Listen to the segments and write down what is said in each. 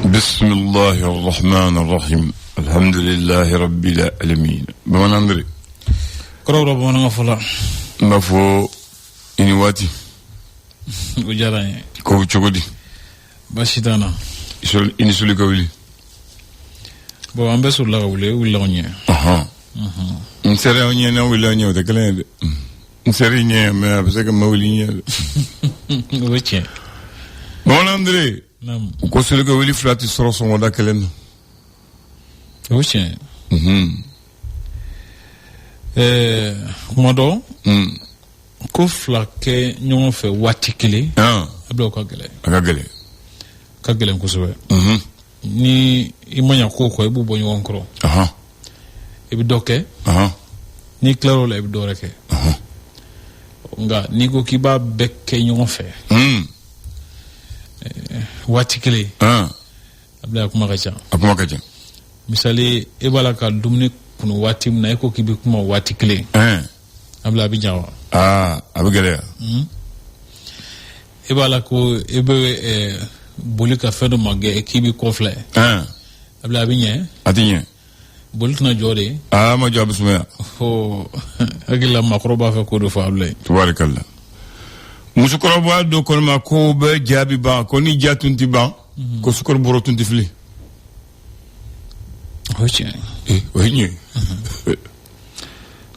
بسم الله الرحمن الرحيم الحمد لله رب العالمين بمن أندري كرو بمن غفلا مفو إنواتي وجاراني كو تشغدي باشيتانا إني سولي كولي بو أمبسو لا كولي ولا غنيا نسري غنيا ولا غنيا وتكلم نسري غنيا ما بس كم مولينيا وجه بمن أندري نعم كوسولي كولي فلاتي سروس ولا كلام وجه kumadɔ ko fila kɛ ɲɔgɔn fɛ waati kelen a bɛ o ka gɛlɛn ka gɛlɛn kosɛbɛ ni i ma ɲa ko kɔ i b'u bɔ ɲɔgɔn kɔrɔ i bɛ dɔ kɛ n'i tilar'o la i bɛ dɔ wɛrɛ kɛ nka n'i ko k'i b'a bɛɛ kɛ ɲɔgɔn fɛ waati kelen a bɛ a kuma ka ca misali e b'a la ka dumuni kunu waati min na e ko k'i bɛ kuma waati kelen a bɛ jan wa a bɛ gɛlɛya e b'a la ko e bɛ boli ka fɛn dɔ ma gɛ k'i bɛ kɔfilɛ a bɛ ɲɛ a tɛ ɲɛ boli tɛna jɔ de ma jɔ a bɛ sumaya hakili la maakɔrɔ b'a fɛ ko dɔ fɔ a bɛ tubaarikala musokɔrɔba dɔ kɔni ma ko bɛ ja bɛ ban ko ni ja tun tɛ ban ko sukaro bɔrɔ tun tɛ fili o ye tiɲɛ o ye ɲɛ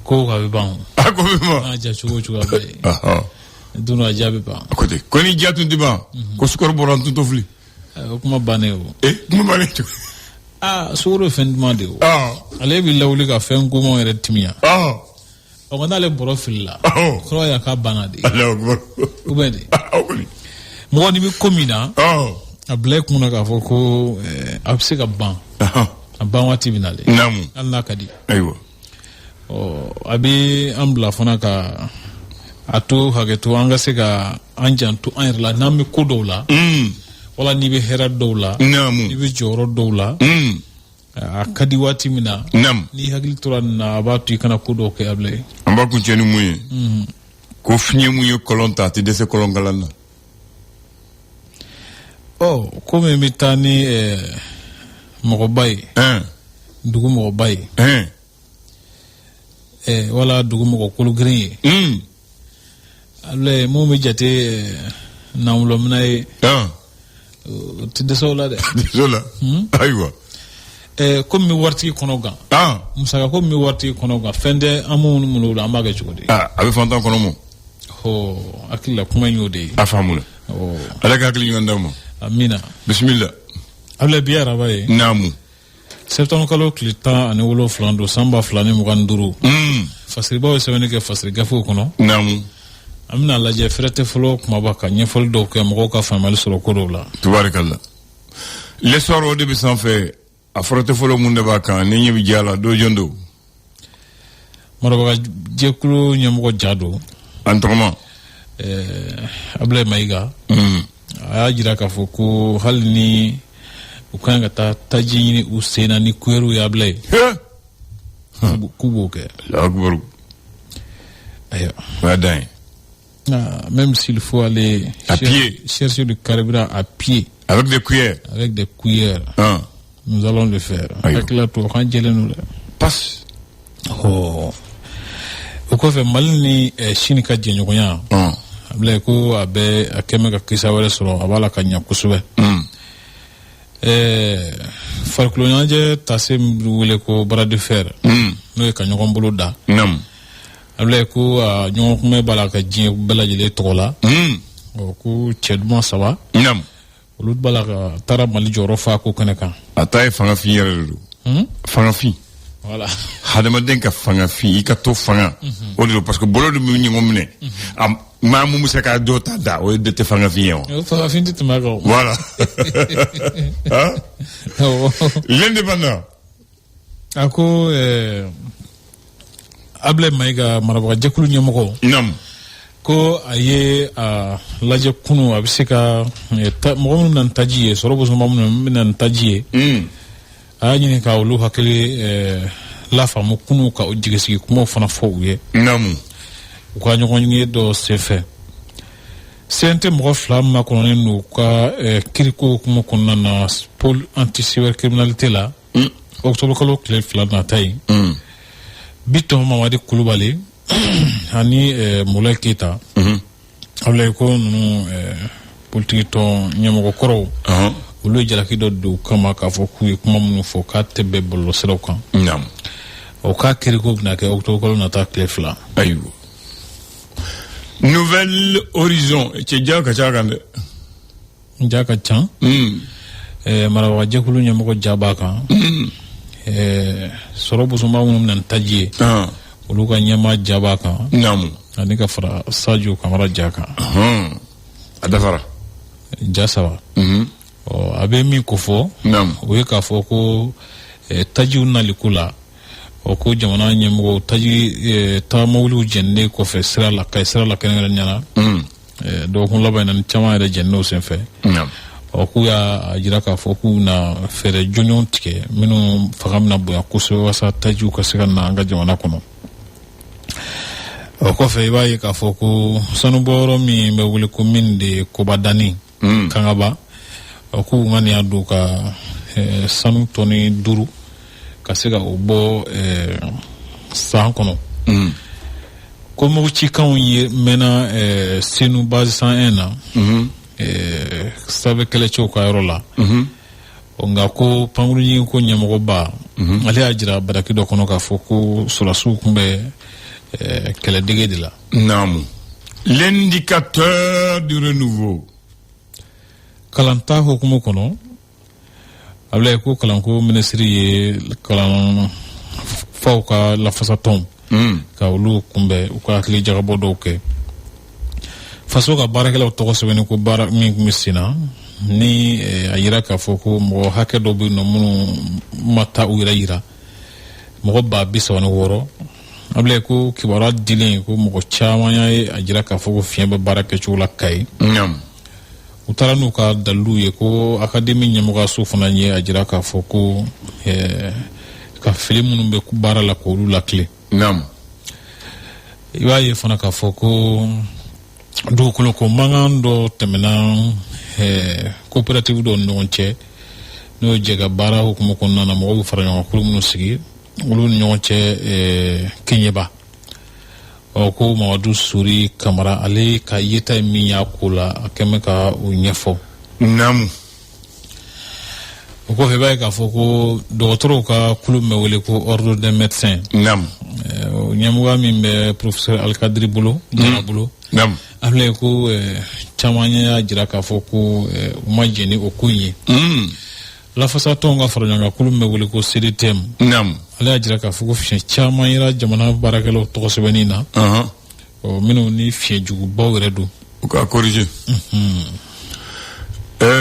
ko ka bɛ ban a ko bɛ ban n'a ja cogo o cogo a bɛ yen don dɔ a ja bɛ ban a ko ten ko ni ja tun tɛ ban ko sukaro bɔrɔ tun tɛ fili o kuma bannen o kuma bannen cogo sukaro ye fɛn duman de o ale bɛ lawuli ka fɛn gomanw yɛrɛ timiya ɔ n'ale bɔrɔ filila kɔrɔ y'a k'a banna de ou bien de mɔgɔ ni bɛ ko min na a bila i kun na k'a fɔ ko a bɛ se ka ban a ban waati bɛ nalen hali n'a ka di ayiwa a bɛ an bila fana ka a to hakɛto an ka se ka an janto an yɛrɛ la n'an bɛ ko dɔw la wala n'i bɛ hɛrɛ dɔw la n'i bɛ jɔyɔrɔ dɔw la a ka di waati min na n'i hakili tora nin na a b'a to i kana ko dɔw kɛ a bilen an b'a kuncɛ ni mun ye ko fiɲɛ mun ye kɔlɔn ta a tɛ dɛsɛ kɔlɔn kalan na komi n bɛ taa ni mɔgɔba ye dugu mɔgɔba ye wala dugu mɔgɔ kologeren ye ale mun bɛ jate nanwulɔmina ye o tɛ dɛsɛ o la dɛ ayiwa komi bɛ waritigi kɔnɔ gan musaka ko min bɛ waritigi kɔnɔ gan fɛn tɛ an minnu la an b'a kɛ cogo di a bɛ fantan kɔnɔ mɔ hakili la kuma in y'o de ye a faamuna ala ka hakili ɲɔgɔn d'aw ma amina bisimila abla bi araba ye naamu septembre kalo tile 17 don san 2025 fasiribaw ye sɛbɛnni kɛ fasiri gafew kɔnɔ naamu an bɛna lajɛ fɛrɛ tɛ fɔlɔ kumaba ka ɲɛfɔli dɔw kɛ mɔgɔw ka faamuyali sɔrɔ ko dɔw la tubaarikala l'histoire o de bɛ sanfɛ a fɛrɛ tɛ fɔlɔ mun de b'a kan ni ɲɛ bɛ diya la don jɔn don marabaga jɛkulu ɲɛmɔgɔ ja don an tɔgɔma Ablaye Mayiga a y'a jira k'a fɔ ko hali ni u kan ka taa taji ɲini u sen na ni kuyɛriw ye Ablaye k'u b'o kɛ Allahu ayiwa o y'a dan ye même s'il faut aller à pied chercher du carburant à pied avec des cuillères nous allons le faire hakila to kan jɛlen no dɛ passe o kɔfɛ Mali ni Chine ka jɛɲɔgɔnya Ablaye ko a bɛ a kɛmɛ ka kisa wɛrɛ sɔrɔ a b'a la ka ɲɛ kosɛbɛ farikolo ɲɛnajɛ taase wele ko bras de fer n'o ye ka ɲɔgɔn bolo da Ablaye ko a ɲɔgɔn kunbɛ b'a la ka diɲɛ bɛɛ lajɛlen tɔgɔ la ko cɛ duman 3 olu b'a la ka taara Mali jɔyɔrɔ fa ko kɛnɛ kan a ta ye fangafin yɛrɛ de don fangafin voilà hadamaden ka fangafin i ka to fanga o de don parce que bolo de bɛ ɲɔgɔn minɛ maa mun bɛ se k'a dɔw ta da o de tɛ fangafin ye wa fangafin tɛ tɛmɛ a kan voilà l'indépendant a ko Ablaye Mayiga marabaga jɛkulu ɲɛmɔgɔ ko a ye a lajɛ kunu a bɛ se ka mɔgɔ minnu na taji ye sɔrɔ bosoma minnu bɛ na taji ye a y'a ɲini ka olu hakili lafaamu kunu ka o jigisigi kumaw fana fɔ u ye u ka ɲɔgɔn ye dɔ senfɛ CNT mɔgɔ fila makɔnɔnen n'u ka kiriko hukumu kɔnɔna na pôle anti-cybercriminalité la octobre kalo tile 2 nata ye Bitɔn Mamadi Kulubali ani Mulayi Keyita Ablaye ko ninnu politique tɔn ɲɛmɔgɔ kɔrɔw olu ye jalaki dɔ don kama k'a fɔ k'u ye kuma minnu fɔ k'a tɛ bɛn bɔlɔlɔsiraw kan o k'a kiriko bɛna kɛ octobre kalo nata tile 2 ayiwa Nouvelle Horizon cɛ ja ka ca kan dɛ ja ka ca marabaga jɛkulu ɲɛmɔgɔ ja b'a kan sɔrɔ busuma minnu bɛna taji ye olu ka ɲɛmaa ja b'a kan ani ka fara Sadio Kamara ja kan a dafara ja saba a bɛ min ko fɔ o ye k'a fɔ ko tajiw naliko la o ko jamana ɲɛmɔgɔ taji tagamawuliw jɛnnen kɔfɛ sira la kɛrɛnkɛrɛnnenya la dɔgɔkun laban in na ni caman yɛrɛ jɛnnen o senfɛ k'u y'a jira k'a fɔ k'u na fɛɛrɛ jɔnjɔn tigɛ minnu fanga bɛna bonya kosɛbɛ walasa tajiw ka se ka na an ka jamana kɔnɔ o kɔfɛ i b'a ye k'a fɔ ko sanubɔyɔrɔ min bɛ wele ko min de Kobadani Kangaba k'u ŋaniya don ka sanu tɔni 5 ka se ka o bɔ san kɔnɔ ko mugucikanw ye mɛnna Senu base 101 na sabe kɛlɛcɛw ka yɔrɔ la nka ko pankuruɲi ko ɲɛmɔgɔba ale y'a jira baraki dɔ kɔnɔ k'a fɔ ko sɔrɔdasiw tun bɛ kɛlɛdege de la l'indicateur du renouveau kalanta hukumu kɔnɔ Ablaye ko kalanko ministri ye kalan faw ka lafasatɔnw ka olu kunbɛn u ka hakili jagabɔ dɔw kɛ faso ka baarakɛlaw tɔgɔ sɛbɛnni ko baara min kun bɛ sen na ni a yira k'a fɔ ko mɔgɔ hakɛ dɔ bɛ yen nɔ minnu ma taa u yɛrɛ yira mɔgɔ 36,000 Ablaye ko kibaruya dilen ko mɔgɔ caman y'a jira k'a fɔ ko fiɲɛ bɛ baara kɛcogo la Kayi u taara n'u ka dalilu ye ko akademi ɲɛmɔgɔso fana ye a jira k'a fɔ ko ka fili minnu bɛ baara la k'olu lakile i b'a ye fana k'a fɔ ko dugukolo ko mankan dɔ tɛmɛna coopérative dɔw ni ɲɔgɔn cɛ n'o ye jɛka baara hukumu kɔnɔna na mɔgɔw bɛ fara ɲɔgɔn kulu minnu sigi olu ni ɲɔgɔn cɛ Keɲeba ko Mamadu Suri Kamara ale ka yeta ye min y'a ko la a kɛmɛ ka o ɲɛfɔ o kɔfɛ i b'a ye k'a fɔ ko dɔgɔtɔrɔw ka kulu min bɛ wele ko ordre des médecins ɲɛmɔgɔ min bɛ professeur Alikadiri bolo Jara bolo ale ko caman y'a jira k'a fɔ ko u ma jɛn ni o ko in ye lafasatɔnw ka fara ɲɔgɔn kan kulu min bɛ wele ko CDTM ale y'a jira k'a fɔ ko fiɲɛ caman yera jamana baarakɛlaw tɔgɔ sɛbɛnni na minnu ni fiɲɛ jugubaw yɛrɛ don u ka corriger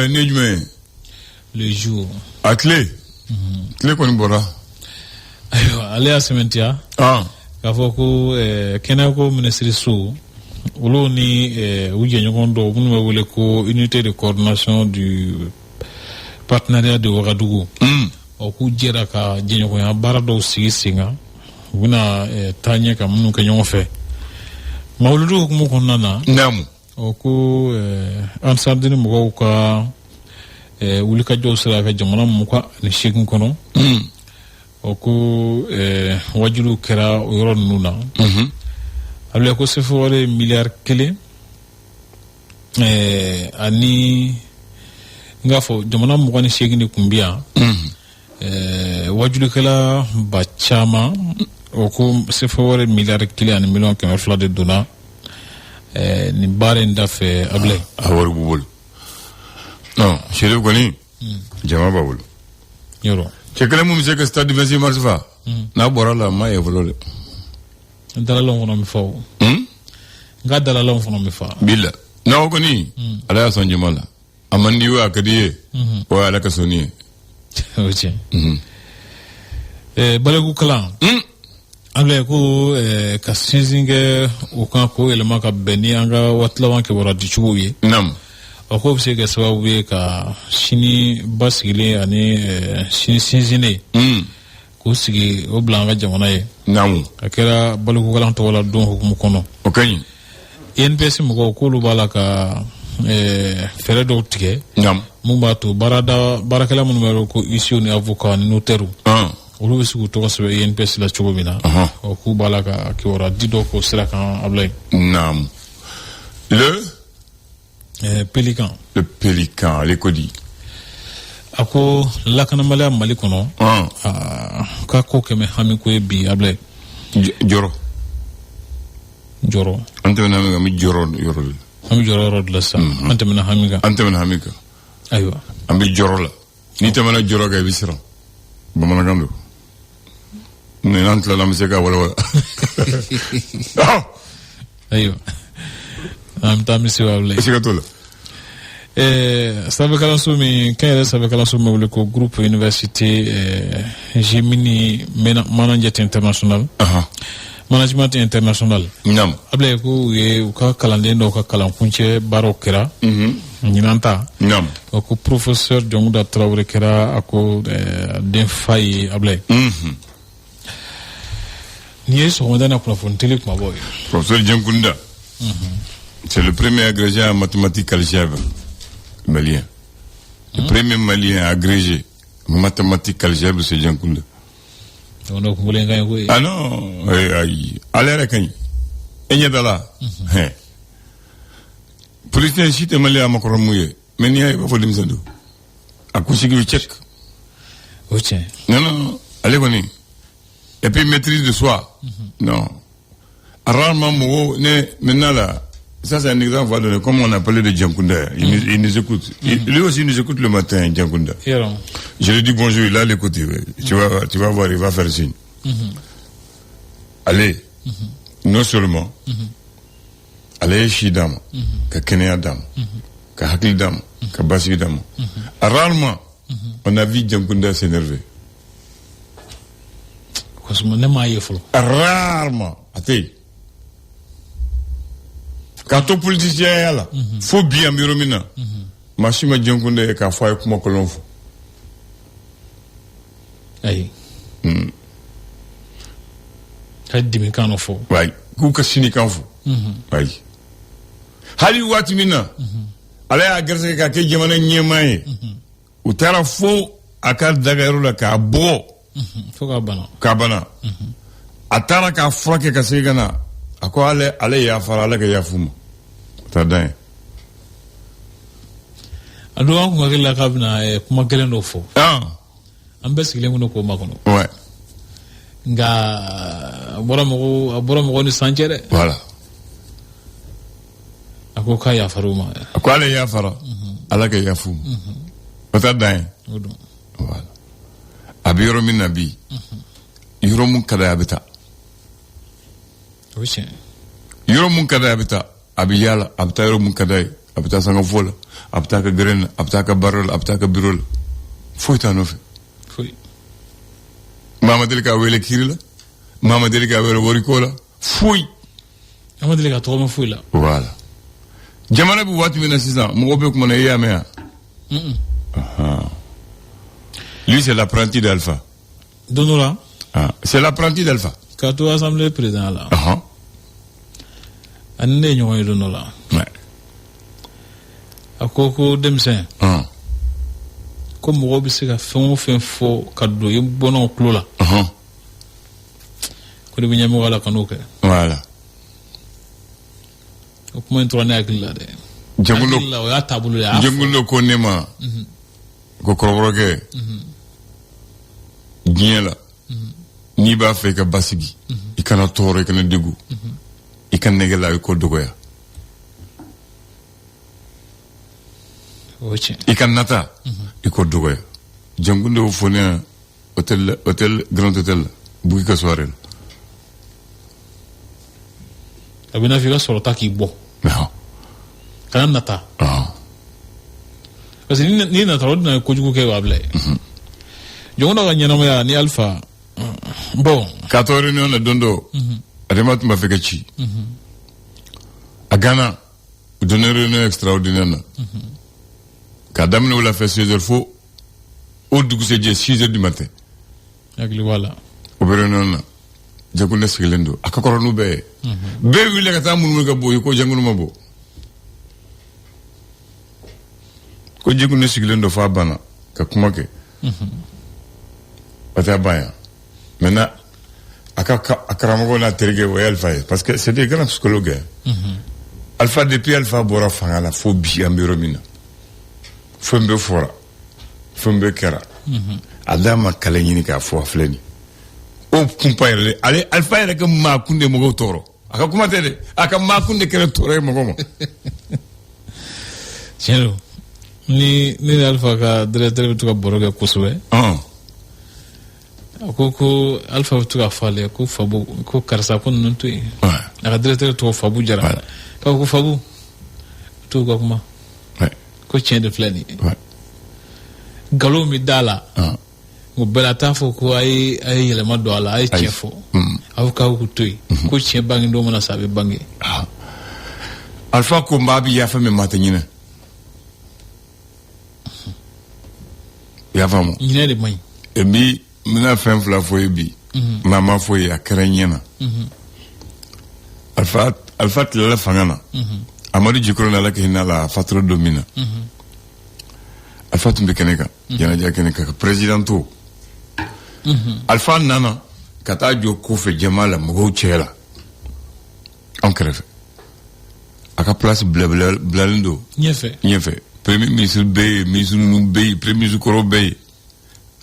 ni ye jumɛn ye le jour a tile kɔni bɔra ayiwa ale y'a sɛmɛntiya k'a fɔ ko kɛnɛyako minisiri so olu ni u jɛɲɔgɔn dɔw minnu bɛ wele ko unité de coordination du partenariat de Ouagadougou k'u jɛra ka jɛɲɔgɔnya baara dɔw sigi sen kan u bɛna taa ɲɛ ka minnu kɛ ɲɔgɔn fɛ mawuludu hukumu kɔnɔna na ko ansardini mɔgɔw ka wulikajɔw sera ka jamana 28 kɔnɔ ko wajibiw kɛra o yɔrɔ ninnu na Ablaye ko sefɔwari miliyari 1 ani n k'a fɔ jamana 28 de tun bɛ yan wajulikɛla ba caman ko sefɔwari miliyari 1 ani miliyɔn 200 de donna nin baara in da fɛ Ablaye a wari b'u bolo sere kɔni jama b'a bolo yɔrɔ cɛ kelen mun bɛ se ka stade 26 mars fa n'a bɔra la ma ye fɔlɔ dɛ dalalanw fana bɛ fa o n ka dalalanw fana bɛ fa bila n'aw kɔni ala y'a sɔn jama la a man di o a ka di ye o ye ala ka sɔnni ye o tiɲɛ baliku kalan Ablaye ko ka sinsin kɛ o kan k'o yɛlɛma ka bɛn ni an ka waati laban kibaruya dicogo ye ko bɛ se ka sababu ye ka sini basigilen ani sini sinsinnen k'o sigi o bila an ka jamana ye a kɛra balikukalan tɔgɔ la don hukumu kɔnɔ o ka ɲi INPS mɔgɔw k'olu b'a la ka fɛɛrɛ dɔw tigɛ mun b'a to baarakɛla minnu bɛ ko isiw ni avocat ni notaire olu bɛ se k'u tɔgɔ sɛbɛn INPS la cogo min na k'u b'a la ka kibaruya di dɔ k'o sira kan Ablaye. Naam. Pélican. Le Pélican, ale ko di. A ko lakanabaliya Mali kɔnɔ k'a ko kɛmɛ hami ko ye bi Ablaye. Jɔrɔ. An tɛmɛna hami kan, an bɛ jɔrɔ yɔrɔ de. An bɛ jɔrɔ yɔrɔ de la sisan. An tɛmɛna hami kan. Ayiwa. An bɛ jɔrɔ la. N'i tɛmɛna jɔrɔ kan i bɛ siran. Bamanankan don. N'an tilala an bɛ se k'a walawala. Ayiwa. An bɛ taa misi wa Ablaye. I se ka t'o la. Sanfɛkalanso min kɛnyɛrɛ sanfɛkalanso min wele ko groupe université Gemini Management International. Management International. Naam. Ablaye ko u ka kalanden dɔw ka kalankuncɛ baaraw kɛra. Ɲinan ta. Naam. Ko professeur Jonguda Traoré kɛra a ko den fa ye Ablaye. N'i ye sɔgɔmada na kunnafoni télé kumabɔ ye. Professeur Djenkunda. C'est le premier agrégé en mathématiques algèbre malien. Le premier malien agrégé en mathématiques algèbre, c'est Djenkunda. Ah non, allez Rakani. Enyadala. Politicien si te malien à Makoromouye. Mais n'y a pas de dimsado. À Kouchigi Tchèque. Non, allez Koni. Et puis maîtrise de soi. Non. Rarement, maintenant là. Ça, c'est un exemple, voilà, comme on appelait de Djenkunda. Il nous écoute. Lui aussi, il nous écoute le matin, Djenkunda. Je lui dis bonjour, il a l'écouté. Tu vas voir, il va faire signe. Allez, non seulement, allez, Shidam, ka Kenya Dam, ka Hakil Dam, ka Bassi Dam. Rarement, on a vu Djenkunda s'énerver. Rarement. Attends. Quand on politicien est là, faut bien miromina. Machima Djenkunda est qu'à faire comme on fait. Aïe. T'as dit mais quand on fait. Oui. Kouka sini quand faut. Oui. Hali watimina. Allez à Gerse kake jamana nyemaye. Utara fo akal dagairo la ka bo. Faut kabana. Kabana. Atara ka frake ka segana. Ako ale ya fara ale ka ya fuma. Tadin. Ando an kuma kila kabna kuma kelen do fo. An bɛ sigilen kono ko makono. Ouais. Nga bora mɔgɔ ni sancɛ dɛ. Voilà. A ko k'a yafar'u ma. A ko ale yafara. Ala ka yafu. O t'a dan ye. O don. Voilà. A bɛ yɔrɔ min na bi. Yɔrɔ mun ka d'a ye a bɛ taa. O ye tiɲɛ. Yɔrɔ mun ka d'a ye a bɛ taa. A bɛ yaala. A bɛ taa yɔrɔ mun ka d'a ye. A bɛ taa sangafo la. A bɛ taa ka gɛrɛn na. A bɛ taa ka baara la. A bɛ taa ka biro la. Foyi t'a nɔfɛ. Foyi. Mama deli k'a wele kiri la. Mama deli k'a wele wariko la. Foyi. A ma deli ka tɔgɔ mɛn foyi la. Voilà. Jamana bɛ waati min na sisan mɔgɔ bɛ kuma na i y'a mɛn yan. Lui c'est l'apprenti d'Alpha. Don dɔ la. C'est l'apprenti d'Alpha. K'a to assemblée président la. Ani ne ye ɲɔgɔn ye don dɔ la. A ko denmisɛn. Ko mɔgɔ bɛ se ka fɛn o fɛn fɔ ka don i bɔnnaw tulo la. Ko de bɛ ɲɛmɔgɔ la ka n'o kɛ. Voilà. O kuma in tora ne hakili la dɛ. Hakili la o y'a taabolo ye. Djenkunda ko ne ma. Ko kɔrɔbɔrɔkɛ. Diɲɛ la. N'i b'a fɛ i ka basigi. I kana tɔɔrɔ i kana degun. I ka nɛgɛ la i ko dɔgɔya. I ka nata i ko dɔgɔya. Djenkunda y'o fɔ ne ɲɛna hôtel grand hôtel la Bugi ka soirée la. A bɛ n'a fɔ i ka sɔrɔta k'i bɔ. Kana nata. Parce que n'i nata o de na ye kojugu kɛ wa Ablaye. Jɔnkunda ka ɲɛnamaya ni Alpha. Bon. K'a to réunion na don dɔ. Adama tun b'a fɛ ka ci. A Ghana u donna réunion extraordinaire na. K'a daminɛ o la fɛ 16h fo o dugusɛjɛ 6h du matin. Hakili b'a la. O bɛ réunion na. Jankunde sigilen don a ka kɔrɔ n'u bɛɛ ye bɛɛ wuli ka taa munumunu ka bɔ ye ko Jankunde ma bɔ ko Jankunde sigilen don f'a banna ka kuma kɛ a t'a ban yan maintenant a karamɔgɔ n'a terikɛ o ye Alpha ye parce que c'était grand psychologue Alpha depuis Alpha bɔra fanga la fo bi an bɛ yɔrɔ min na fɛn bɛɛ fɔra fɛn bɛɛ kɛra a da ma kalan ɲini k'a fɔ a filɛ nin o kunpa yɛrɛ ale Alpha yɛrɛ ka maakun de mɔgɔw tɔɔrɔ a ka kuma tɛ dɛ a ka maakun de kɛra tɔɔrɔ ye mɔgɔ ma tiɲɛ don ni Alpha ka directeur bɛ to ka baro kɛ kosɛbɛ a ko Alpha bɛ to ka fɔ ale ko Fabu ko karisa ko ninnu to yen a ka directeur tɔgɔ Fabu Jara ko Fabu to ka kuma ko tiɲɛ de filɛ nin ye nkalon min da la o bɛɛ la t'a fɔ ko a ye yɛlɛma don a la a ye tiɲɛ fɔ a ko k'aw to yen ko tiɲɛ bange don mana sa a bɛ bange Alpha ko n b'a bi yafa min ma tɛ ɲinɛ i y'a faamu ɲinɛ de man ɲi et puis n bɛna fɛn fila fɔ ye bi maa ma fɔ ye a kɛra ɲɛ na Alpha tilala fanga na Amadu Jikoro n'Ala ka hinɛ la a fatura don min na Alpha tun bɛ kɛnɛ kan ɲɛnajɛ kɛnɛ kan ka président to Alpha nana ka taa jɔ kɔfɛ jama la mɔgɔw cɛ la an kɛrɛfɛ a ka place bilalen don ɲɛfɛ premier ministre bɛ yen ministre ninnu bɛ yen premier ministre kɔrɔ bɛ yen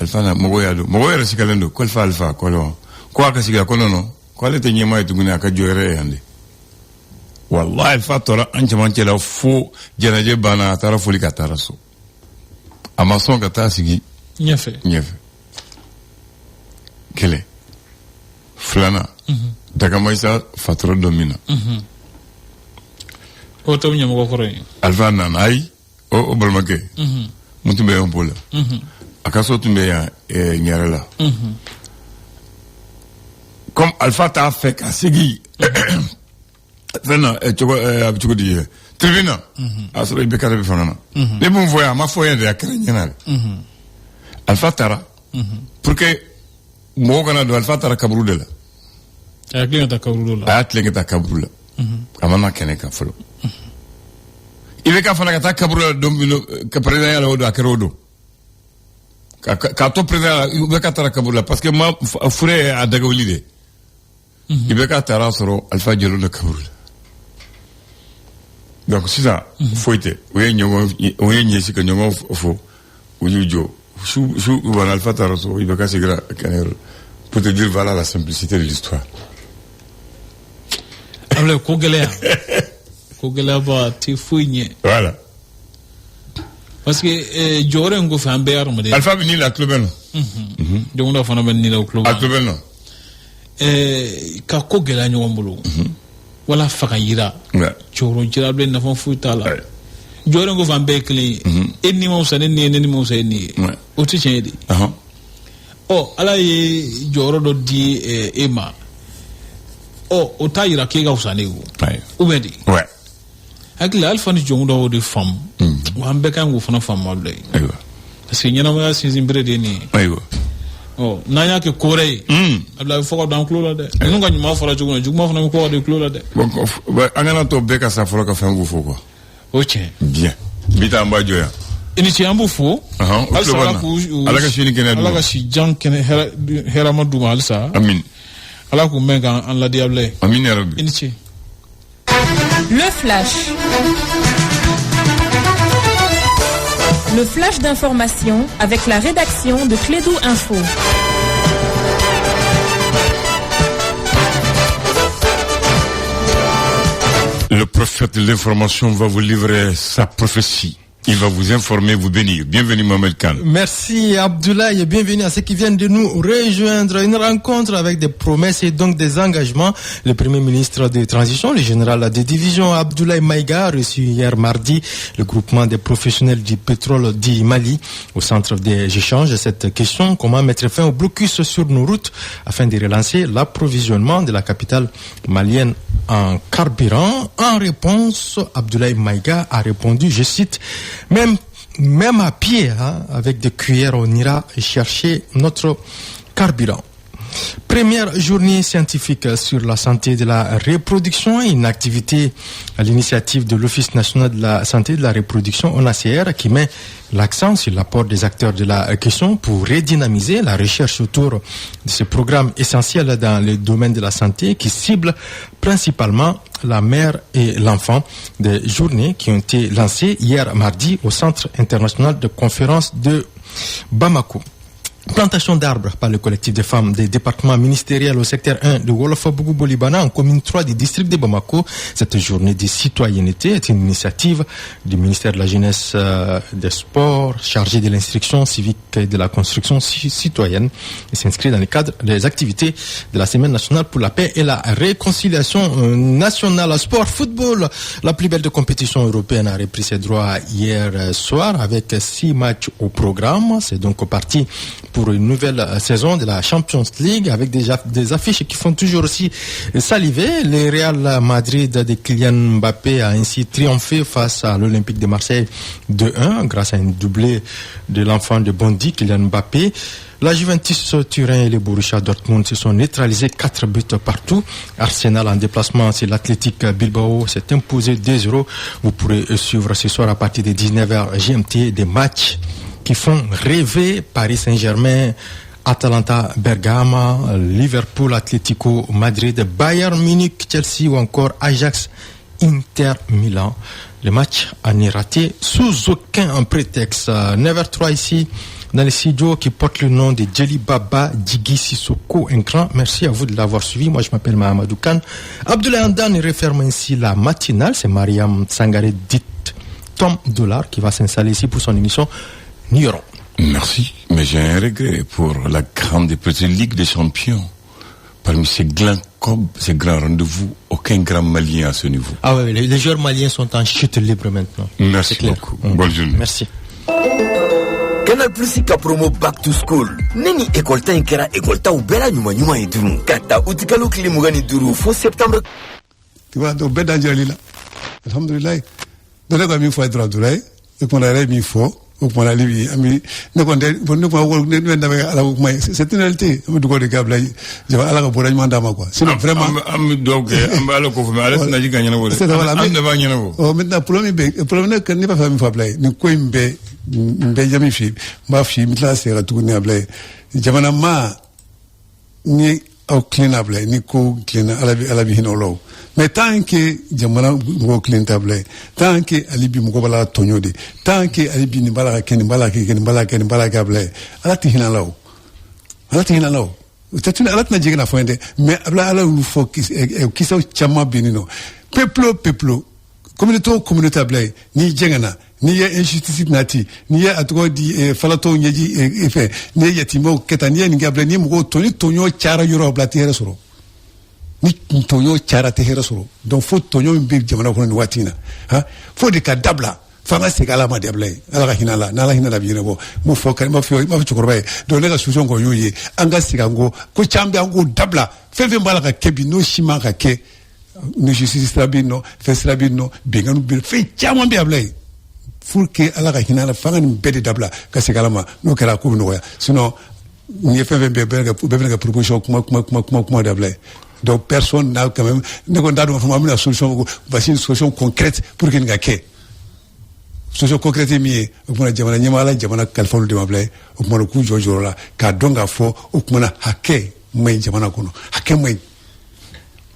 Alpha na mɔgɔw y'a dɔn mɔgɔw yɛrɛ sigalen don ko Alpha ko a ka sigi a ko non ko ale tɛ ɲɛmaa ye tuguni a ka jɔ yɛrɛ ye yan de wallahi Alpha tora an cɛmancɛ la fo jɛnɛjɛ banna a taara foli ka taara so a ma sɔn ka taa sigi ɲɛfɛ kelen filanan Dagamaisa fatura don min na o tɛ ɲɛmɔgɔ kɔrɔ ye Alpha nana ayi o balimakɛ mun tun bɛ yan po la a ka so tun bɛ yan ɲɛrɛ la comme Alpha t'a fɛ ka sigi fɛn na a bɛ cogo di tribune na a sɔrɔ IBK bɛ fanga na ne mun fɔ yan a ma fɔ yan de a kɛra ɲɛna de Alpha taara pour que mɔgɔw kana don Alpha taara kaburu de la a y'a tilen ka taa kaburu la a y'a tilen ka taa kaburu la a ma na kɛnɛ kan fɔlɔ IBK fana ka taa kaburu la don min ka président yala o don a kɛra o don k'a to président la IBK taara kaburu la parce que ma fure a dagawuli de IBK taara sɔrɔ Alpha jɛlen don kaburu la donc sisan foyi tɛ o ye ɲɛsi ka ɲɔgɔn fɔ u y'u jɔ su banna Alpha taara so IBK sigira kɛnɛyɔrɔ pour te dire voilà la simplicité de l'histoire ablaye ko gɛlɛya ba tɛ foyi ɲɛ voilà parce que jɔyɔrɔ in kɔfɛ an bɛɛ ye adamaden Alpha bɛ ni la tulo bɛ na donc dɔ fana bɛ ni la o tulo bɛ a tulo bɛ na ka ko gɛlɛya ɲɔgɔn bolo wala faga yira cɔrɔ jira bɛ nafa foyi t'a la jɔyɔrɔ in kɔfɛ an bɛɛ ye kelen ye e ni ma wusa ne ni ye ne ni ma wusa e ni ye o tɛ tiɲɛ ye de Ala ye jɔyɔrɔ dɔ di e ma o t'a yira k'e ka wusa ne ye o bɛ di hakili Alpha ni jɔn dɔw de faamu wa an bɛɛ kan k'o fana faamu Ablaye parce que ɲɛnamaya sinsin bere de ye nin ye n'an y'a kɛ ko wɛrɛ ye Ablaye fɔ ka don an tulo la dɛ ninnu ka ɲuman fɔra cogo min juguman fana bɛ kɔ ka don i tulo la dɛ an kana to bɛɛ ka sa fɔlɔ ka fɛn k'u fɔ quoi o tiɲɛ bien bi ta an b'a jɔ yan i ni ce an b'u fo halisa Ala ka sini kɛnɛ Ala ka si jan kɛnɛ hɛrɛma d'u ma halisa amin Ala k'u mɛn k'an ladi Ablaye amin ya rabbi i ni ce le flash d'information avec la rédaction de Clédou Info. Le prophète de l'information va vous livrer sa prophétie. Il va vous informer, vous bénir. Bienvenue Mohamed Khan. Merci Abdoulaye et bienvenue à ceux qui viennent de nous rejoindre. Une rencontre avec des promesses et donc des engagements. Le Premier ministre de Transition, le général de division Abdoulaye Maïga a reçu hier mardi le groupement des professionnels du pétrole dit Mali au centre des échanges. Cette question, comment mettre fin au blocus sur nos routes afin de relancer l'approvisionnement de la capitale malienne en carburant. En réponse, Abdoulaye Maïga a répondu, je cite, même à pied, avec des cuillères, on ira chercher notre carburant. Première journée scientifique sur la santé de la reproduction, une activité à l'initiative de l'Office national de la santé de la reproduction, ONACR, qui met l'accent sur l'apport des acteurs de la question pour redynamiser la recherche autour de ce programme essentiel dans le domaine de la santé qui cible principalement la mère et l'enfant. Des journées qui ont été lancées hier mardi au Centre international de conférence de Bamako. Plantation d'arbres par le collectif des femmes des départements ministériels au secteur 1 de Wolofa-Bougou-Bolibana en commune 3 du district de Bamako. Cette journée de citoyenneté est une initiative du ministère de la Jeunesse des Sports chargé de l'instruction civique et de la construction citoyenne et s'inscrit dans le cadre des activités de la Semaine nationale pour la paix et la réconciliation nationale. Sport, football, la plus belle de compétition européenne a repris ses droits hier soir avec 6 matchs au programme. C'est donc parti pour une nouvelle saison de la Champions League avec des affiches qui font toujours aussi saliver. Le Real Madrid de Kylian Mbappé a ainsi triomphé face à l'Olympique de Marseille 2-1 grâce à une doublée de l'enfant de Bondy, Kylian Mbappé. La Juventus Turin et le Borussia Dortmund se sont neutralisés 4 buts partout. Arsenal en déplacement, c'est l'Athletic Bilbao s'est imposé 2-0. Vous pourrez suivre ce soir à partir de 19h GMT des matchs qui font rêver: Paris Saint-Germain, Atalanta Bergame, Liverpool, Atlético Madrid, Bayern Munich, Chelsea ou encore Ajax Inter Milan. Le match en est raté sous aucun prétexte. 9h03 ici dans les studios qui portent le nom de Djeli Baba Djigui Sissoko. Un grand merci à vous de l'avoir suivi. Moi je m'appelle Mahamadou Kane. Abdoulaye Andane referme ainsi la matinale. C'est Mariam Sangaré dite Tom Dollar qui va s'installer ici pour son émission Niron. Merci, mais j'ai un regret pour la grande et petite Ligue des Champions. Parmi ces grands clubs, ces grands rendez-vous, aucun grand Malien à ce niveau. Ah oui, les joueurs maliens sont en chute libre maintenant. Merci beaucoup. Bonne journée. Merci. Canal Plus ka promo back to school. Nini écolta inkera écolta ou bela nyuma iduru. Kata utikalo kilimugani duru fo septembre. Tu vois, donc ben là. Alhamdulillah. Donc là, il faut être droit et qu'on a mis faux. C'est une réalité. Sinon, vraiment. Maintenant, le problème est que n'est pas famille Fablay. Nous coïmbe, Benjamin Philippe, ma fille, maintenant, c'est retourné à Blay. Jamanama, ni au clean à Blay, ni co clean à la Bihinolo. Mais tant que jamana go clean table, tant que alibi mukobala tonyode, tant que alibi ni bala kenibala kable, ala tihinalo. C'est ala na jigna fonde, mais ala lu focus qui ça chama benino. Peuple, communauté blay, ni jengana, ni ya injustice nati, ni ya atgo di falato nyeji efe, ni ya timo ketania ni gable ni mugo tonyo chara yoro blatiere soro. Ni tonyo chara tehera soro. Donc faut tonyo mbi jamana kono watina. Ha? Faut de kadabla. Fanga segala ma diable. Ala hinala, nala hinala binebo. Mo foka ma chukorba. Donc les solutions ko yoyi, anga sigango, ko chambe ango dabla. Feve mbala ka kebi no shima ka ke. No justice rabino, fes rabino, benganu bil fe chama biable. Faut que ala hinala fanga mbede dabla ka segala ma no kala ko no ya. Sinon ni feve bebega proposition kuma dabla. Donc personne n'a quand même une solution, voici une solution concrète pour qu'il n'y ait que. Solution concrète est mieux. Au point de jamana kalfol de mablay, au point de coup Jojola, car donc à faux, au point de hacker, mais jamana kono, hacker mais.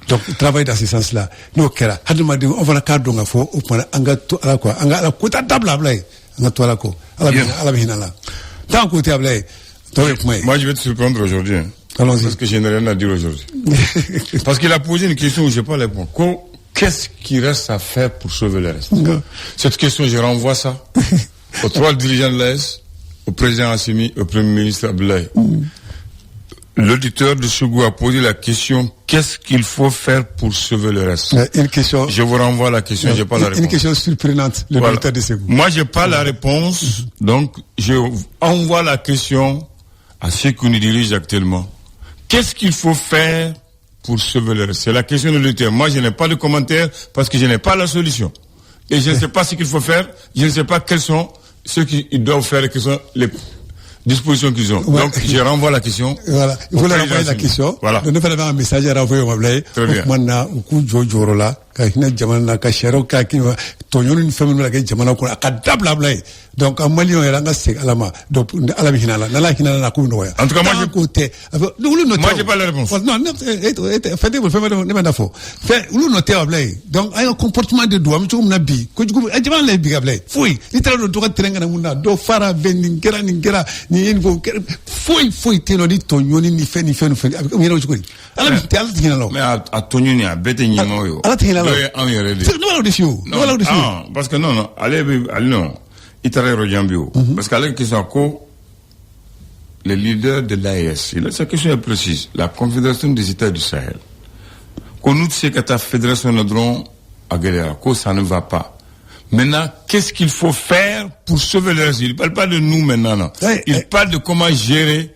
Donc travail dans ce sens-là. Nous kera, haduma de on va la carte donc à faux, au point de angato à la quoi, anga la kota table à blay, angato à la quoi, à la binala. Tant côté à blay, moi je vais te surprendre aujourd'hui. Allons-y. Parce que je n'ai rien à dire aujourd'hui. Parce qu'il a posé une question où je n'ai pas répondu. Qu'est-ce qui reste à faire pour sauver le reste? Cette question, je renvoie ça aux 3 dirigeants de l'AS, au président Assimi, au premier ministre Abdoulaye. L'auditeur de Sougou a posé la question: qu'est-ce qu'il faut faire pour sauver le reste? Une question. Je vous renvoie la question, je n'ai pas la réponse. Une question surprenante, le auditeur de Sougou. Moi, je n'ai pas la réponse, donc je envoie la question à ceux qui nous dirigent actuellement. Qu'est-ce qu'il faut faire pour sauver le reste? C'est la question de l'auditeur. Moi, je n'ai pas de commentaire parce que je n'ai pas la solution. Et je ne sais pas ce qu'il faut faire. Je ne sais pas quels sont ceux qui doivent faire et qui sont dispositions qu'ils ont. Ouais. Donc, je renvoie la question. Voilà. Il faut leur envoyer la question. Voilà. De ne pas avoir un message à renvoyer au Mablay. Très bien. Maintenant, au coup de jour là, quand il y a jamana, quand chero, quand il y a tonyon une femme là, qui jamana, qu'on a kadabla blay. Donc, en Malien, il y a un sec à la main. Donc, à la hinala, la hinala, la counoya. En tout cas, moi, j'ai pas la réponse. Non, non, faites vous faites des manafos. Fait, où noter à blay. Donc, il y a un comportement de doigt, mais tu m'as dit, que tu as jamana les big blay. Fouille, littéralement, tu as traîné à muna, do fara, vending, kera, ni info, fouille, t'es dit tonyon, ni fait. Mais à tonyon, il y a bête et nimo. Non, parce que non, allez, non. Itare Rojambio. Parce qu'à la question, les leaders de l'AES, sa question est précise. La Confédération des États du Sahel. Qu'on nous sait que ta fédération de drone à Galera, que ça ne va pas. Maintenant, qu'est-ce qu'il faut faire pour sauver le reste? Il ne parle pas de nous maintenant, non. Il parle de comment gérer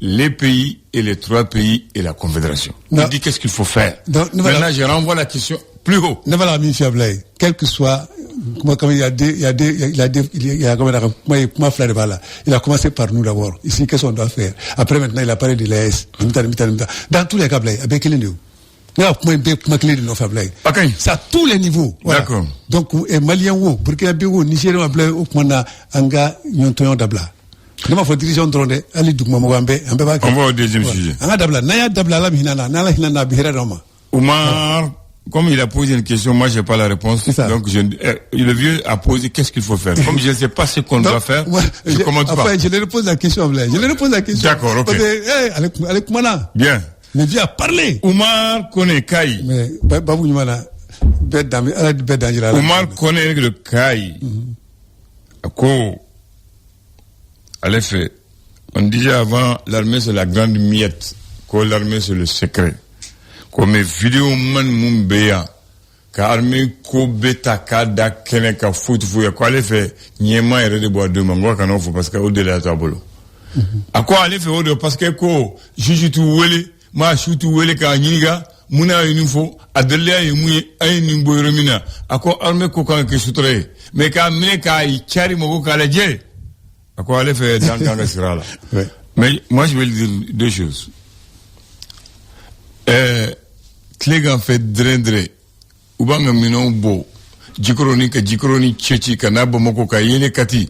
les pays et les 3 pays et la Confédération. Il dit qu'est-ce qu'il faut faire. Maintenant, je renvoie la question plus haut. Ne va la mi fiable, quel que soit, comme il a commencé par nous d'abord. Ici, qu'est-ce qu'on doit faire? Après, maintenant, il a parlé de l'AS. Dans tous les cas, avec les niveaux. C'est à tous les niveaux. Voilà. D'accord. Donc, Malien, Burkina Faso, Nigérien, Anga, Nyontoyon Dabla. Il faut diriger drone, aller du Mamouambe, un peu. On va au deuxième sujet. Oumar, comme il a posé une question, moi j'ai pas la réponse. Donc le vieux a posé qu'est-ce qu'il faut faire. Comme je ne sais pas ce qu'on doit faire, je commente pas. Enfin, je lui repose la question. D'accord, ok. Avec Mana. Bien. Mais viens parler. Oumar connaît Kai. Mais Babou Nimana, Oumar connaît le Kai. À l'effet, on disait avant, l'armée c'est la grande miette, que l'armée c'est le secret. Comme vidéo man mumbeya, ka armée ko beta ka da kene ka foot fouya, quoi l'effet, nyema et de bois de mango kanon faut parce que au-delà de tabolo. À quoi l'effet au-delà parce que ko, juju tu wele, ma chutu wele ka nyinga, muna unifo, adelia yumui, ayni boyromina, à quoi armée ko kan ke sutre, mais ka mine ka i chari mogo ka la dje. À quoi aller faire dans le sera là. Mais moi je vais dire 2 choses. Tlégan fait drendre. Ubanga minon bo. Jikroni tchechi kanabo moko ka yele kati.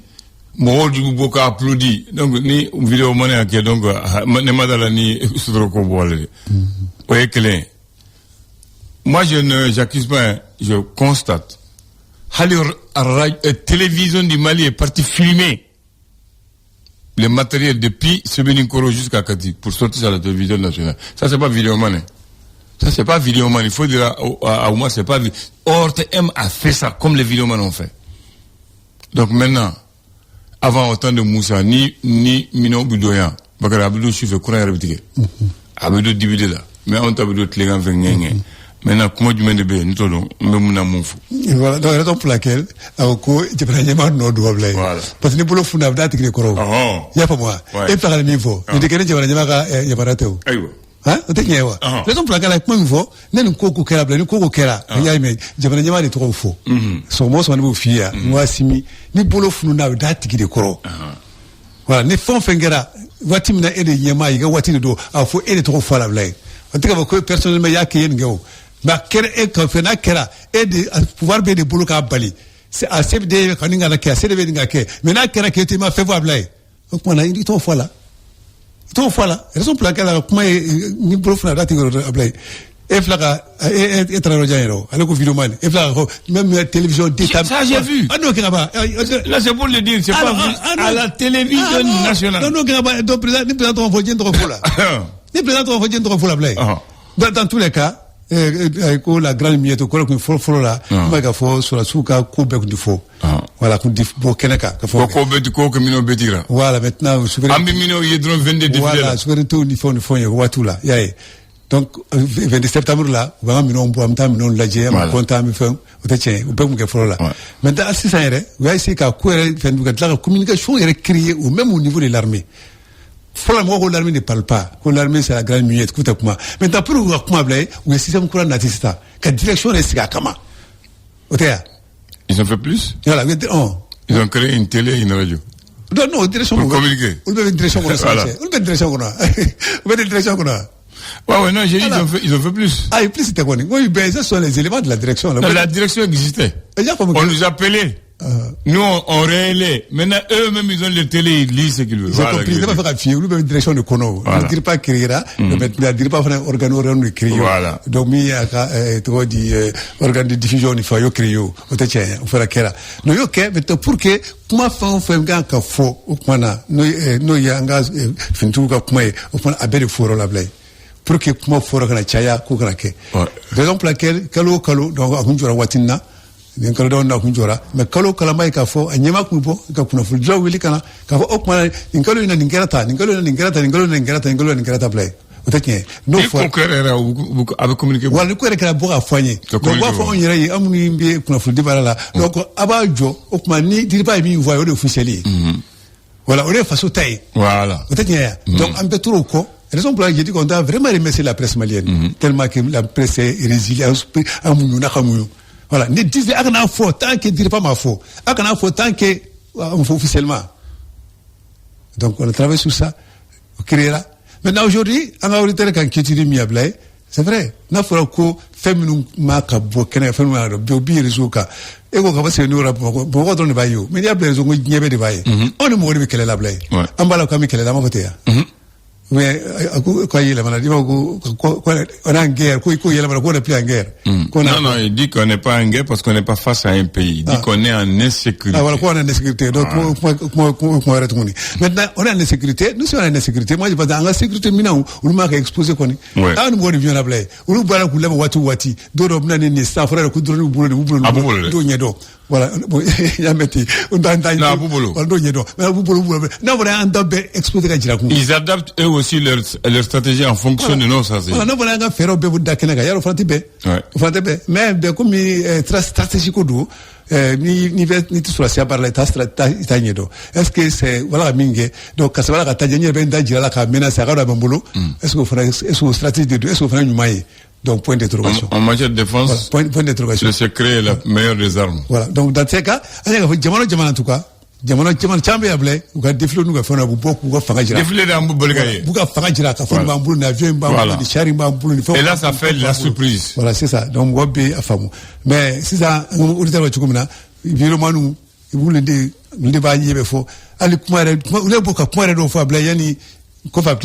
Mo du boka applaudi. Donc ni vidéo mané ak donc ne madala ni sudro ko bolé. Oye clé. Moi j'accuse pas, je constate. Télévision du Mali est partie filmer les matériels depuis Sebeninkoro jusqu'à Kati pour sortir à la télévision nationale. Ça, c'est pas Vidéoman. Ça, c'est pas Vidéoman. Il faut dire à Oumar, c'est pas ORTM a fait ça comme les Vidéoman ont fait. Donc maintenant, avant autant de Moussa, ni Mino Boudoyan, Bakar Abdou Choufé, Kourang Rabitike. Abdou Dibide là. Mais on t'a Abdou Tlégan Vengeng. Maintenant, comment tu mets de bé, nous t'en voilà, donc raison pour laquelle, au coup, tu prends vraiment nos doigts. Parce que les boulots fondent à des coraux. Il y a pas moi. Et par le niveau. Mais de quel niveau, il y a pas raté. Hein? On t'a dit, raison pour laquelle, comme il faut, n'est un coco kera, un coco kera. Il y a mais, j'ai pas trop faux. Son mot, son nouveau fille, moi, simi, ni boulots fondent à des coraux. Voilà, les fonds fengera, voici mina aide yama, il y a voici de dos, à faut aider trop fort la blague. En tout cas, personnellement, il y a qui est un mais kera e kan fena kera e de pouvoir be de bolo ka bali c'est à CFD quand ninga na ke CFD ninga ke mais na kera ke te ma fait voir blay donc on a dit ton fois là raison pour laquelle comment ni bolo fena dati blay e flaka e trano jairo ale ko vidéo man e flaka même télévision d'état ça j'ai vu ah non graba là c'est pour le dire c'est pas à la télévision nationale non graba donc président ni président on faut dire trop là ni président on faut dire trop là blay dans tous les cas ko la grande miette ko la folo la ma ka fo sur la souka ko be ko fo voilà ko dif bo keneka ka fo ko be ko ko mino betira voilà maintenant ambi mino yedron 22 défilé voilà souveraineté au niveau fo watu la yae donc 20 septembre là va mino bo am tam non la je am konta mi fam o te tien o be ko folo la maintenant assistant yere wa ici ka ko yere fen du la communication yere créée au même au niveau de l'armée. Faut moi l'armée ne parle pas. Que l'armée c'est la grande muette. Écoute moi. Maintenant pour vous comment blé ou le système courant natista. Que direction est à comment. Ils ont fait plus. Voilà. Ils ont créé une télé et une radio. non, direction pour communiquer. On peut direction qu'on a. On peut direction qu'on a. On peut direction qu'on a. Ouais, non, j'ai dit, ils ont fait plus. Ah, et plus c'était quoi? Oui, ben, ce sont les éléments de la direction. Non, la direction existait. On nous appelait. Nous, on réélait. Maintenant, eux-mêmes, ils ont les télé, ils lisent ce qu'ils veulent. J'ai compris, c'est pas faire afficher. Nous, même direction de Kono. On ne dirait pas créer là. On ne dirait pas faire un organe de créer. Voilà. Donc, il y a, organe de diffusion, il faut y créer. On fait la kéra. Non, ok, mais pour que, comment on fait un gars qui faux, ou comment, nous, il y a un gars, fin tout, comment, ou comment, à belle fourreau la blague. Pour que, comment, fourreau, qu'on a chaya, qu'on a ké. Raison pour laquelle, kalo, donc, à Kunjura Watina, ni kalo da wanda kunjora mais kalo kala mai ka fo anyema kunbo ka kuna ful jaw wili kana ka fo okma ni kalo ina ningerata play otakien no fo ko kerera avec communiquer wala ko rekera boka foanye donc wa fo on yere yi amuni mbi kuna ful dibara la donc abajo okma ni diriba mi voye o de officieli voilà on est face au taille voilà otakien donc un peu trop ko raison pour laquelle j'ai dit qu'on doit vraiment remercier la presse malienne tellement que la presse est résiliente amuñu na xamuñu. Voilà, ne disait à un faux tant que dire pas ma faux, à un faux tant que on fait officiellement. Donc on a travaillé sur ça, on crée là. Maintenant aujourd'hui, on a autorité quand qui dit miablay, c'est vrai. N'a pas que féminin marque bokene féminin de bi résoka. Et qu'on va se nous rapporter, bon on ne va y. Mais il y a besoin de nier de bailler. On ne mourir que la blague. On va la comme qu'elle est la moitié. Mais quoi il est malade, on a une guerre, quoi il est malade, on n'est plus en guerre. Non, il dit qu'on n'est pas en guerre parce qu'on n'est pas face à un pays. Il dit qu'on est en insécurité. Ah voilà, quoi on est en insécurité. Donc comment arrête mon. Maintenant on est en insécurité, nous sommes en insécurité. Moi je pense en insécurité maintenant on m'a exposé quoi. Ah nous on vient la blague. On nous parle la wati. Do na ni sa frère ku do do nyedo. Voilà, il a metti. On doit entendre. On doit nyedo. Mais non voilà on doit exposer ka jira ku. Ils adaptent eux aussi leur stratégie en fonction de nos stratégies. Voilà, non voilà nga faire be buda kenaga yaro fantibe. Fantibe. Mais de comme stratégie ko do ni sur la par l'état nyedo. Est-ce que c'est voilà minge donc ça va la tajanye ben da jira la ka menace ka da bambolo. Est-ce que stratégie de est-ce que vous nyumaye. Donc, point d'interrogation. En matière de défense, voilà, point d'interrogation. Le secret est la meilleure des armes. Voilà. Donc, dans ces cas, Djamana en tout cas, Djamana Chambe Ablé, ou quand défilé nous avons beaucoup de fangajira. Défilé d'un bout bolgaye. Beaucoup de fangajira, quand on bamboule, n'avions pas de chari bamboule. Et là, ça fait la surprise. Voilà, c'est ça. Donc, on va à femme. Mais, c'est ça, on est à Chukumina, évidemment, nous, vous le débat, il y faut. Allez, comment on est beaucoup à point de fois, Blayani. Combat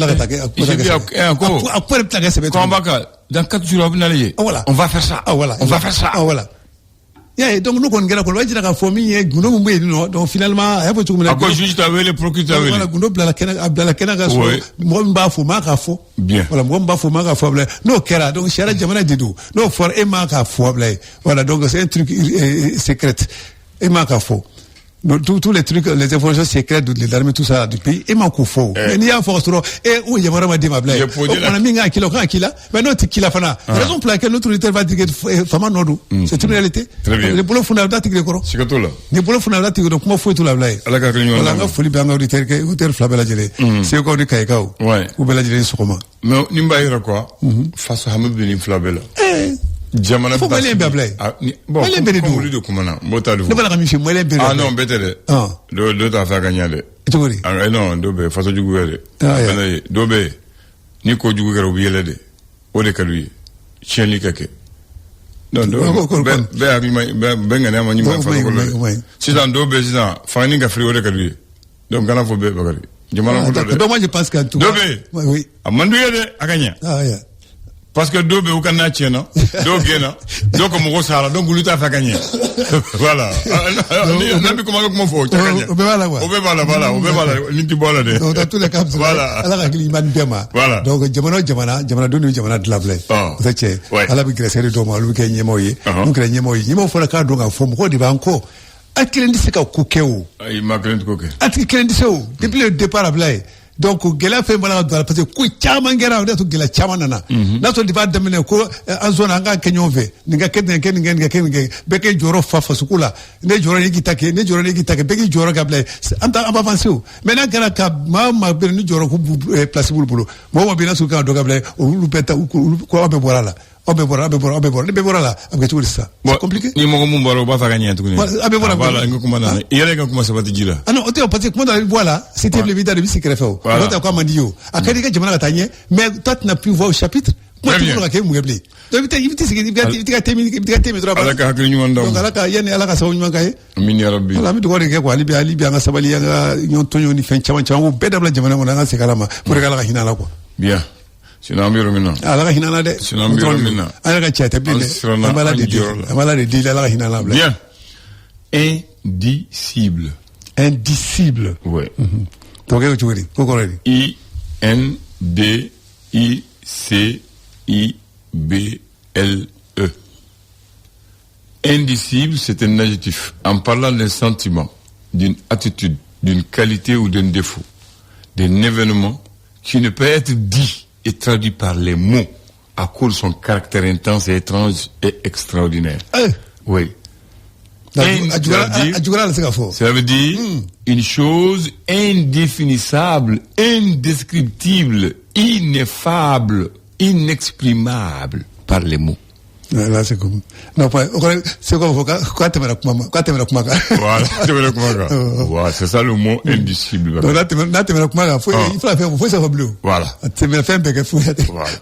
dans 4 jours on va faire ça. On va faire ça. Voilà. Yeah, donc nous on gagne qu'on va dire la famille gundo mbe donc finalement ya potu kumuna ko juge tawele procureur voilà gundo bla la kena gaso mo mba fo ma ka fo bien voilà mo mba fo ma ka fo bla no kera donc chara jamana didu no for e ma ka fo bla voilà donc c'est un truc secret e ma ka fo tous les trucs, les informations secrètes de l'armée, tout ça, du pays, et m'en faut. Mais il y a un force trop, et où il y a vraiment des mablés. On a mis un kilo, mais non, tu la fana. La raison pour laquelle notre unité va dire que fama nodu. C'est une réalité. Les boulots fondamentaux, tu le c'est que tout là. Les boulots fondamentaux, donc, moi, faut tout la blague. À la carte, on a folie bien auditeur, auditeur flabella gelé. C'est encore du caïcao. Ouais. Ou bella gelé sur comment. Mais, nimba ira quoi? Face à Hamid Benin flabella. Jamana faut malien bablay bon malien benedu de kumana mota de ne bala kamishi malien benedu ah non betele do ta fa gagner de tuguri ah non do be faso jugu wele do be ni ko jugu garo yele de o de kalui cheni kake non do be ari mai be ngana ma nyima fa ko si dans do be si dans fa ni ga fri o de kalui donc gana fo be bagari jamana ko do moi je pense que tout do be oui amandu yede aganya ah yeah. Parce que deux ou kana tiena, deux bien, deux comme on sara, donc vous l'avez fait gagner. Voilà. On a vu comment faut. On peut voilà. L'inti bola de. Donc dans tous les cas, voilà. Alors avec l'imam Bema. Voilà. Donc jamana donu jamana de la blague. Vous êtes. Alors avec les séries d'hommes, lui qui moyi. Donc les moyi. Il m'a fait la carte donc en forme quoi de banco. Atkilendi c'est quoi coqueu. Il m'a craint coqueu. Atkilendi c'est où? Depuis le départ à blague. Donc gela fe mala do parce que ku chama ngera do gela chama nana na to dipa demene ko azona nga kenyove ninga kedne beke joro fa sukula ne joro ni gitake beke joro gable anta avancer mais na gara ka ma be ni joro ku place bulu mo bina suka do gable o lu peta ko be bolala Abebora là, avec tout ça. C'est compliqué. Ni mo mo baro ba fa gagner tout. Abebora. Voilà, nga kuma na. Yele nga kuma sabati jira. Ah non, on parce que moi dans voilà, c'était le vidéo de secret fait. On va quoi mandio. Akari ka jamana katanye, mais toi tu n'as pu voir au chapitre. Moi tu peux ka mugeble. Donc il te droit. Ala ka hakli ñu won donc ala ka yene ala ka sawu ñu kay. Min ya rabbi. Voilà mi to gore ko ali bi nga sabali nga ñon tonyo ni fen chaman chaman be dabla jamana mo nga sekalama pour ala ka hinala quoi. Bien. Sinon ambiro mina. Ala ka hinala de. Sinon ambiro mina. Ala ka chata bi. Amala de di ala ka hinala. Bien. Indicible. Indicible. Ouais. Donc tu veux dire I N D I C I B L E. Indicible, c'est un adjectif en parlant d'un sentiment, d'une attitude, d'une qualité ou d'un défaut, d'un événement qui ne peut être dit et traduit par les mots à cause de son caractère intense et étrange et extraordinaire. Oui. Ça veut dire une chose indéfinissable, indescriptible, ineffable, inexprimable par les mots. Là, c'est comme. Non, c'est comme quoi tu me Voilà, voilà, c'est ça le mot indicible. Donc là, tu me il faut ça bleu. Voilà. Tu me fais un peu que fou.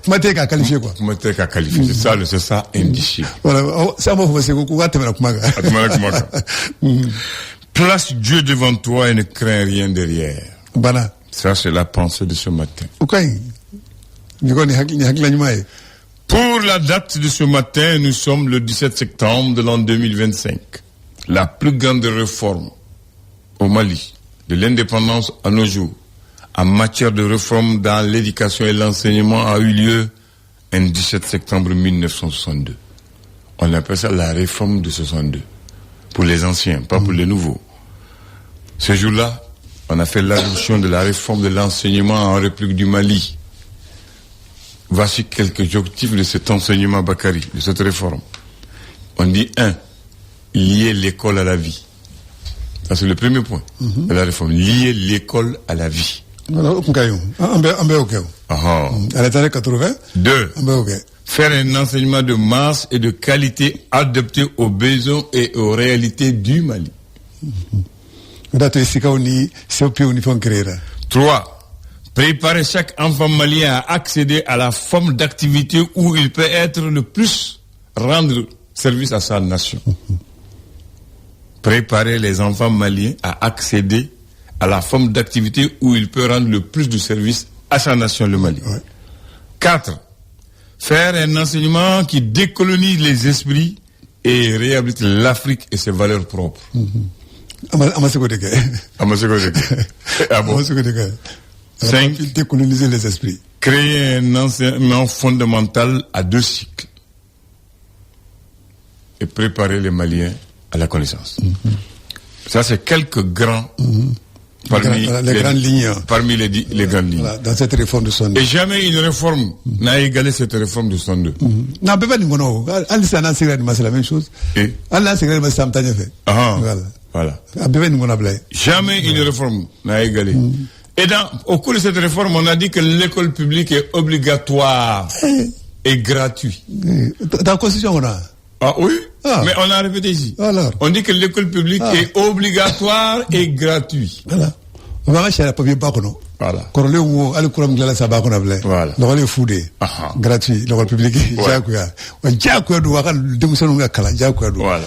Comment t'es qu'à qualifier quoi? Comment t'es qu'à qualifier? C'est ça, indicible. Voilà, ça m'a fait quoi tu me Place Dieu devant toi et ne crains rien derrière. Bana. Ça, c'est la pensée de ce matin. Ok. Pour la date de ce matin, nous sommes le 17 septembre de l'an 2025. La plus grande réforme au Mali, de l'indépendance à nos jours, en matière de réforme dans l'éducation et l'enseignement a eu lieu un 17 septembre 1962. On appelle ça la réforme de 62. Pour les anciens, pas pour les nouveaux. Ce jour-là, on a fait l'adoption de la réforme de l'enseignement en République du Mali. Voici quelques objectifs de cet enseignement Bakary, de cette réforme. On dit 1, lier l'école à la vie. Ça c'est le premier point de la réforme. Lier l'école à la vie. 2, faire un enseignement de masse et de qualité adapté aux besoins et aux réalités du Mali. 3, préparer chaque enfant malien à accéder à la forme d'activité où il peut être le plus rendre service à sa nation. Préparer les enfants maliens à accéder à la forme d'activité où il peut rendre le plus de service à sa nation, le Mali. 4, faire un enseignement qui décolonise les esprits et réhabilite l'Afrique et ses valeurs propres. Ah bon? 5, décoloniser les esprits. Créer un enseignement fondamental à 2 cycles et préparer les Maliens à la connaissance. Ça, c'est quelques grands parmi les grandes lignes. Parmi les grandes lignes. Voilà, dans cette réforme de 62. Et jamais une réforme n'a égalé cette réforme de 62. Non, peut pas dire non. C'est la même chose. Voilà. Jamais une réforme n'a égalé. Et au cours de cette réforme, on a dit que l'école publique est obligatoire et gratuite. Dans la Constitution, on a. Ah oui, mais on a répété ici. Alors. On dit que l'école publique est obligatoire et gratuite. Voilà. On va acheter la première part, non? Voilà. Quand on est voilà. Donc on est foudé. Gratuit. L'école publique. Voilà.